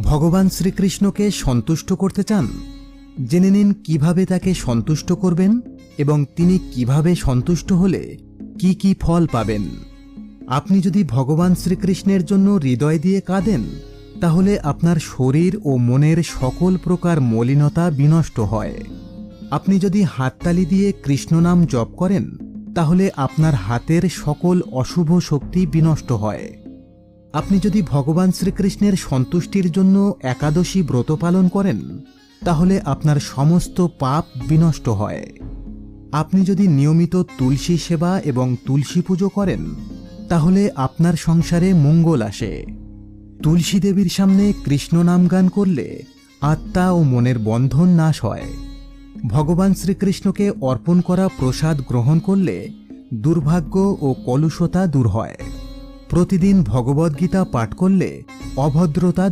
ভগবান শ্রীকৃষ্ণকে সন্তুষ্ট করতে চান? জেনে নিন কিভাবে তাকে সন্তুষ্ট করবেন এবং তিনি কিভাবে সন্তুষ্ট হলে কি কি ফল পাবেন। আপনি যদি ভগবান শ্রীকৃষ্ণের জন্য হৃদয় দিয়ে কাঁদেন, তাহলে আপনার শরীর ও মনের সকল প্রকার মলিনতা বিনষ্ট হয়। আপনি যদি হাততালি দিয়ে কৃষ্ণ নাম জপ করেন, তাহলে আপনার হাতের সকল অশুভ শক্তি বিনষ্ট হয়। আপনি যদি ভগবান শ্রীকৃষ্ণের সন্তুষ্টির জন্য একাদশী ব্রত পালন করেন, তাহলে আপনার সমস্ত পাপ বিনষ্ট হয়। আপনি যদি নিয়মিত তুলসী সেবা এবং তুলসী পুজো করেন, তাহলে আপনার সংসারে মঙ্গল আসে। তুলসী দেবীর সামনে কৃষ্ণ নাম গান করলে আত্মা ও মনের বন্ধন নাশ হয়। ভগবান শ্রীকৃষ্ণকে অর্পণ করা প্রসাদ গ্রহণ করলে দুর্ভাগ্য ও কলুষতা দূর হয়। প্রতিদিন ভগবদ্গীতা পাঠ করলে অভদ্রতা